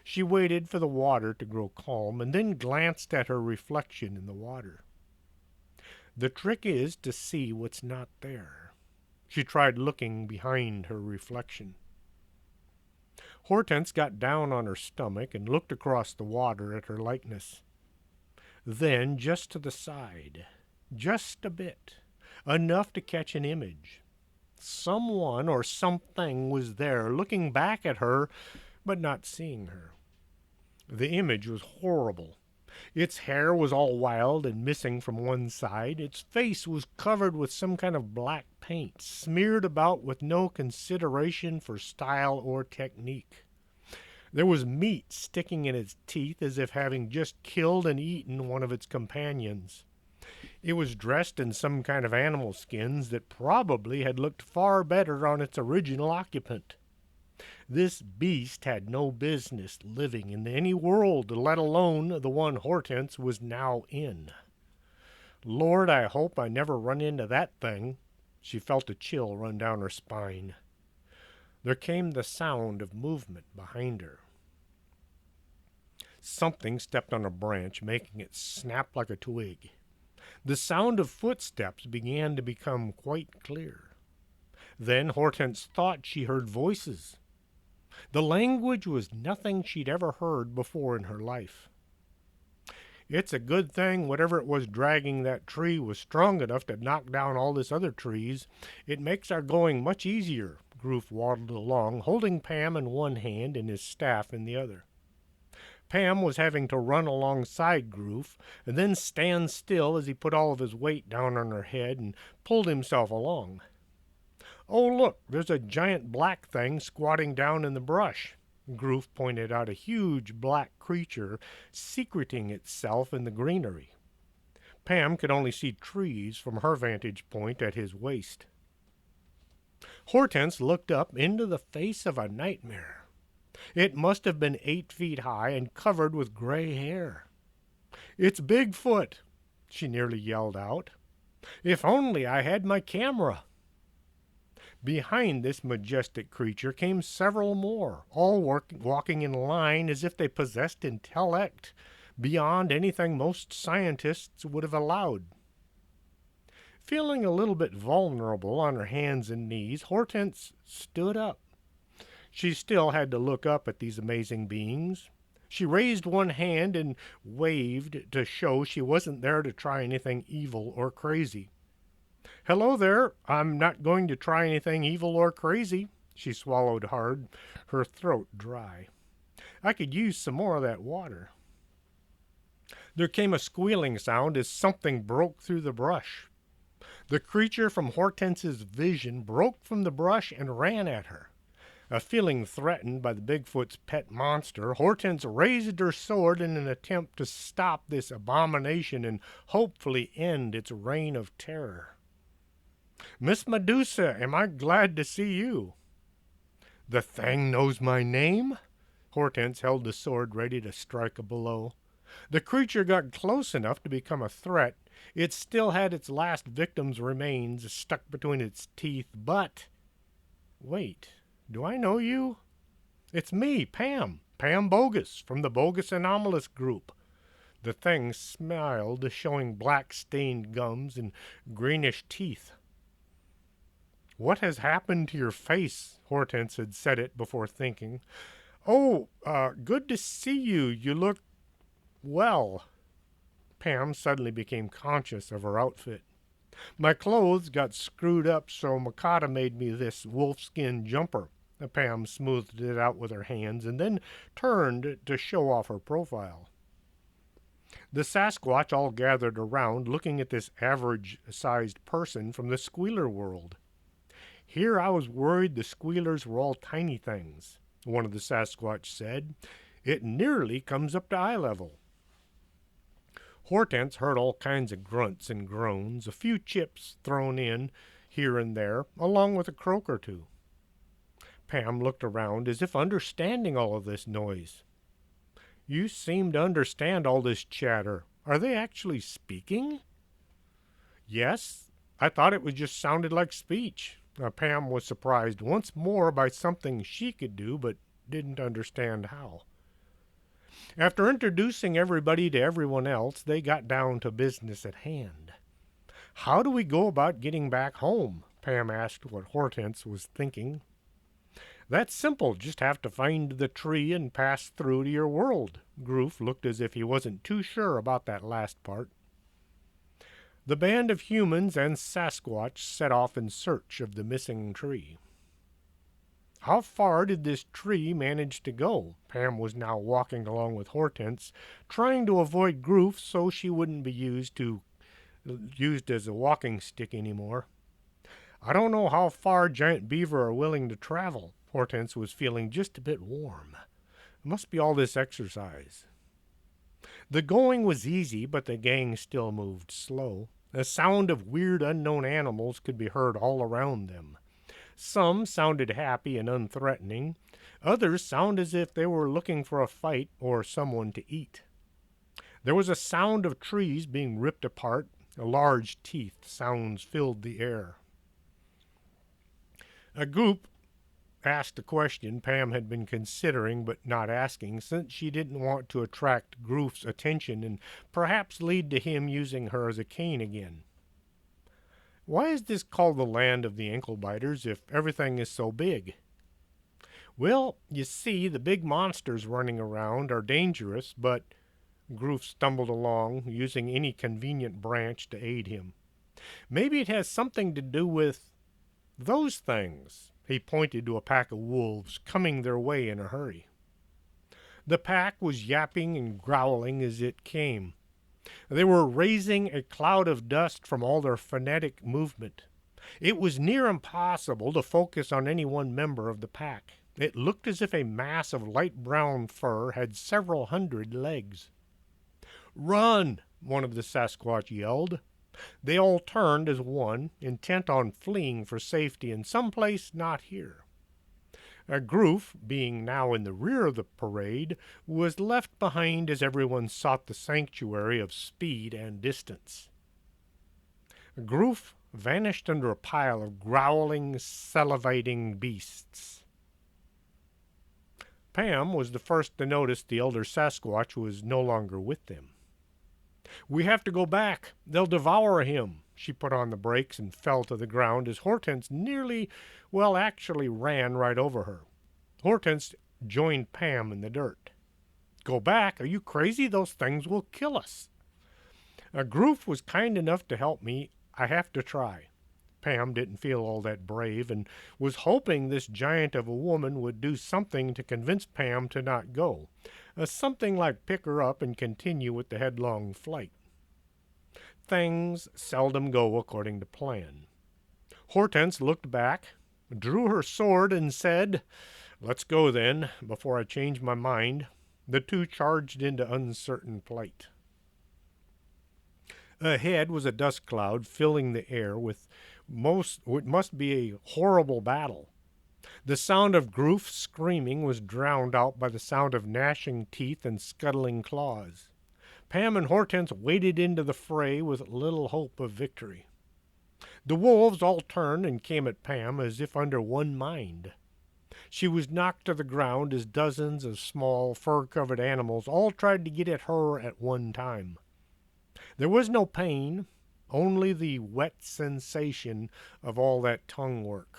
Speaker 2: She waited for the water to grow calm and then glanced at her reflection in the water. The trick is to see what's not there. She tried looking behind her reflection. Hortense got down on her stomach and looked across the water at her likeness. Then, just to the side, just a bit, enough to catch an image. Someone or something was there, looking back at her, but not seeing her. The image was horrible. Its hair was all wild and missing from one side. Its face was covered with some kind of black paint, smeared about with no consideration for style or technique. There was meat sticking in its teeth as if having just killed and eaten one of its companions. It was dressed in some kind of animal skins that probably had looked far better on its original occupant. This beast had no business living in any world, let alone the one Hortense was now in. "Lord, I hope I never run into that thing." She felt a chill run down her spine. There came the sound of movement behind her. Something stepped on a branch, making it snap like a twig. The sound of footsteps began to become quite clear. Then Hortense thought she heard voices. The language was nothing she'd ever heard before in her life. "It's a good thing whatever it was dragging that tree was strong enough to knock down all this other trees. It makes our going much easier." Groof waddled along, holding Pam in one hand and his staff in the other. Pam was having to run alongside Groof and then stand still as he put all of his weight down on her head and pulled himself along. "Oh, look, there's a giant black thing squatting down in the brush." Groof pointed out a huge black creature secreting itself in the greenery. Pam could only see trees from her vantage point at his waist. Hortense looked up into the face of a nightmare. It must have been 8 feet high and covered with gray hair. "It's Bigfoot!" she nearly yelled out. "If only I had my camera!" Behind this majestic creature came several more, all walking in line as if they possessed intellect beyond anything most scientists would have allowed. Feeling a little bit vulnerable on her hands and knees, Hortense stood up. She still had to look up at these amazing beings. She raised one hand and waved to show she wasn't there to try anything evil or crazy. "Hello there. I'm not going to try anything evil or crazy." She swallowed hard, her throat dry. "I could use some more of that water." There came a squealing sound as something broke through the brush. The creature from Hortense's vision broke from the brush and ran at her. Feeling threatened by the Bigfoot's pet monster, Hortense raised her sword in an attempt to stop this abomination and hopefully end its reign of terror. "Miss Medusa, am I glad to see you?" "The thing knows my name?" Hortense held the sword ready to strike a blow. The creature got close enough to become a threat. It still had its last victim's remains stuck between its teeth, but... Wait, do I know you? "It's me, Pam Bogus, from the Bogus Anomalous Group." The thing smiled, showing black-stained gums and greenish teeth. "What has happened to your face?" Hortense had said it before thinking. "Oh, good to see you. You look... well." Pam suddenly became conscious of her outfit. "My clothes got screwed up, so Makata made me this wolfskin jumper." Pam smoothed it out with her hands and then turned to show off her profile. The Sasquatch all gathered around, looking at this average-sized person from the squealer world. "Here I was worried the squealers were all tiny things," one of the Sasquatch said. "It nearly comes up to eye level." Hortense heard all kinds of grunts and groans, a few chips thrown in here and there, along with a croak or two. Pam looked around as if understanding all of this noise. "You seem to understand all this chatter. Are they actually speaking?" "Yes, I thought it was just sounded like speech." Pam was surprised once more by something she could do, but didn't understand how. After introducing everybody to everyone else, they got down to business at hand. "How do we go about getting back home?" Pam asked what Hortense was thinking. "That's simple. Just have to find the tree and pass through to your world." Groof looked as if he wasn't too sure about that last part. The band of humans and Sasquatch set off in search of the missing tree. How far did this tree manage to go? Pam was now walking along with Hortense, trying to avoid Groof so she wouldn't be used as a walking stick anymore. "I don't know how far giant beaver are willing to travel." Hortense was feeling just a bit warm. It must be all this exercise. The going was easy, but the gang still moved slow. The sound of weird unknown animals could be heard all around them. Some sounded happy and unthreatening. Others sounded as if they were looking for a fight or someone to eat. There was a sound of trees being ripped apart. Large teeth sounds filled the air. A group asked a question Pam had been considering but not asking, since she didn't want to attract Groof's attention and perhaps lead to him using her as a cane again. "Why is this called the land of the ankle-biters if everything is so big?" "Well, you see, the big monsters running around are dangerous, but..." Groof stumbled along, using any convenient branch to aid him. "Maybe it has something to do with... those things." He pointed to a pack of wolves coming their way in a hurry. The pack was yapping and growling as it came. They were raising a cloud of dust from all their frenetic movement. It was near impossible to focus on any one member of the pack. It looked as if a mass of light brown fur had several hundred legs. "Run!" one of the Sasquatch yelled. They all turned as one, intent on fleeing for safety in some place not here. Groof, being now in the rear of the parade, was left behind as everyone sought the sanctuary of speed and distance. Groof vanished under a pile of growling, salivating beasts. Pam was the first to notice the elder Sasquatch was no longer with them. "We have to go back. They'll devour him." She put on the brakes and fell to the ground as Hortense actually ran right over her. Hortense joined Pam in the dirt. "Go back? Are you crazy? Those things will kill us." Groof was kind enough to help me. I have to try. Pam didn't feel all that brave and was hoping this giant of a woman would do something to convince Pam to not go. Something like pick her up and continue with the headlong flight. Things seldom go according to plan. Hortense looked back, drew her sword, and said, "Let's go then, before I change my mind." The two charged into uncertain flight. Ahead was a dust cloud filling the air with what must be a horrible battle. The sound of Groof's screaming was drowned out by the sound of gnashing teeth and scuttling claws. Pam and Hortense waded into the fray with little hope of victory. The wolves all turned and came at Pam as if under one mind. She was knocked to the ground as dozens of small, fur-covered animals all tried to get at her at one time. There was no pain, only the wet sensation of all that tongue work.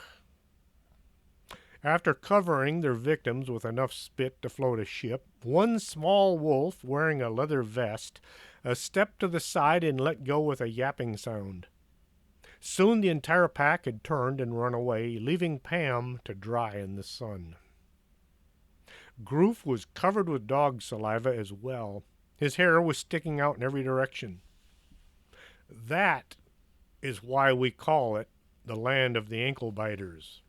Speaker 2: After covering their victims with enough spit to float a ship, one small wolf, wearing a leather vest, stepped to the side and let go with a yapping sound. Soon the entire pack had turned and run away, leaving Pam to dry in the sun. Groof was covered with dog saliva as well. His hair was sticking out in every direction. That is why we call it the land of the ankle biters.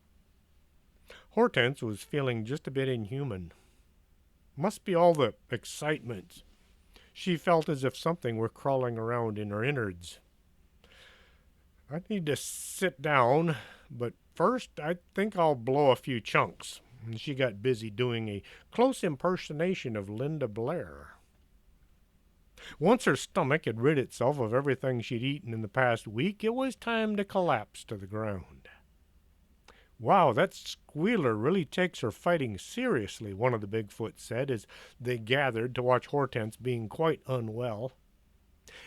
Speaker 2: Hortense was feeling just a bit inhuman. Must be all the excitement. She felt as if something were crawling around in her innards. I need to sit down, but first I think I'll blow a few chunks. And she got busy doing a close impersonation of Linda Blair. Once her stomach had rid itself of everything she'd eaten in the past week, it was time to collapse to the ground. "Wow, that squealer really takes her fighting seriously," one of the Bigfoot said as they gathered to watch Hortense being quite unwell.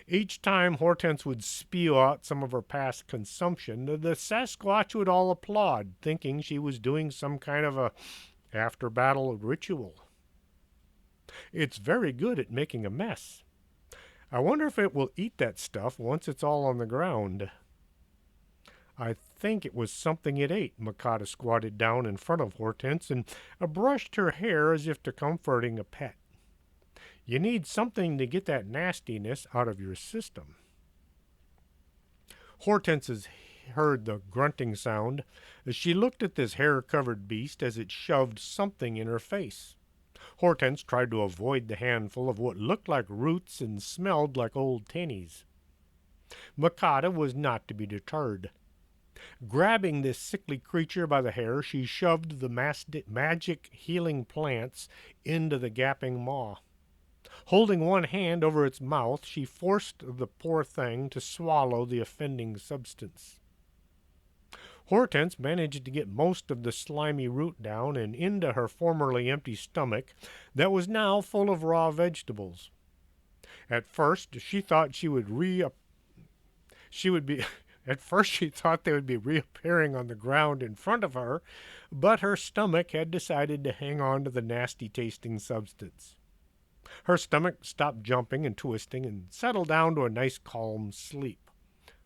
Speaker 2: Each time Hortense would spew out some of her past consumption, the Sasquatch would all applaud, thinking she was doing some kind of a after-battle ritual. "It's very good at making a mess. I wonder if it will eat that stuff once it's all on the ground." "I think it was something it ate." Makata squatted down in front of Hortense and brushed her hair as if to comforting a pet. "You need something to get that nastiness out of your system." Hortense heard the grunting sound as she looked at this hair-covered beast as it shoved something in her face. Hortense tried to avoid the handful of what looked like roots and smelled like old tinnies. Makata was not to be deterred. Grabbing this sickly creature by the hair, she shoved the magic healing plants into the gaping maw. Holding one hand over its mouth, she forced the poor thing to swallow the offending substance. Hortense managed to get most of the slimy root down and into her formerly empty stomach that was now full of raw vegetables. At first, she thought they would be reappearing on the ground in front of her, but her stomach had decided to hang on to the nasty-tasting substance. Her stomach stopped jumping and twisting and settled down to a nice calm sleep,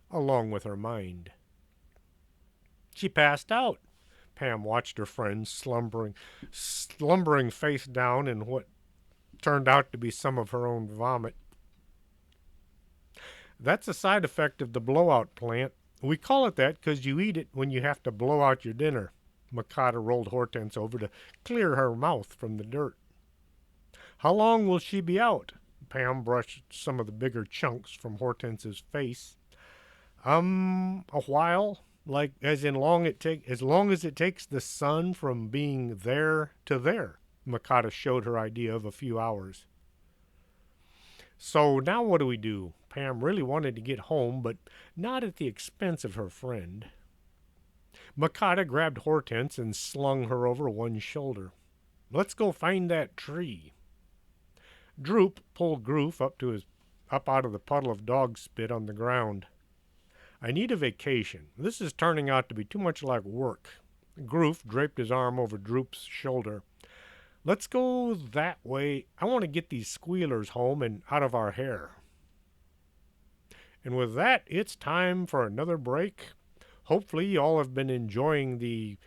Speaker 2: along with her mind. She passed out. Pam watched her friend slumbering face down in what turned out to be some of her own vomit. "That's a side effect of the blowout plant. We call it that because you eat it when you have to blow out your dinner." Makata rolled Hortense over to clear her mouth from the dirt. "How long will she be out?" Pam brushed some of the bigger chunks from Hortense's face. A while. like as in long it take as long as it takes the sun from being there to there. Makata showed her idea of a few hours. So now what do we do? Pam really wanted to get home, but not at the expense of her friend. Makata grabbed Hortense and slung her over one shoulder. Let's go find that tree. Droop pulled Groof up out of the puddle of dog spit on the ground. I need a vacation. This is turning out to be too much like work. Groof draped his arm over Droop's shoulder. Let's go that way. I want to get these squealers home and out of our hair. And with that, it's time for another break. Hopefully, you all have been enjoying the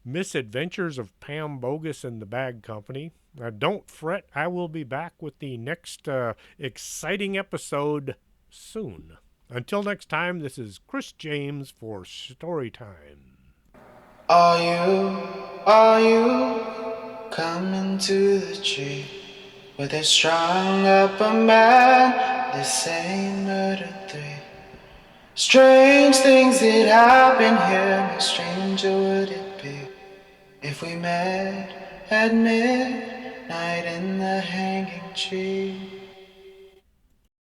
Speaker 2: misadventures of Pam Bogus and the Bag Company. Don't fret, I will be back with the next exciting episode soon. Until next time, this is Chris James for Storytime.
Speaker 1: Are you coming to the tree where they strung up a man? They say murder three. Strange things that happen here, no stranger would it be if we met at midnight in the hanging tree.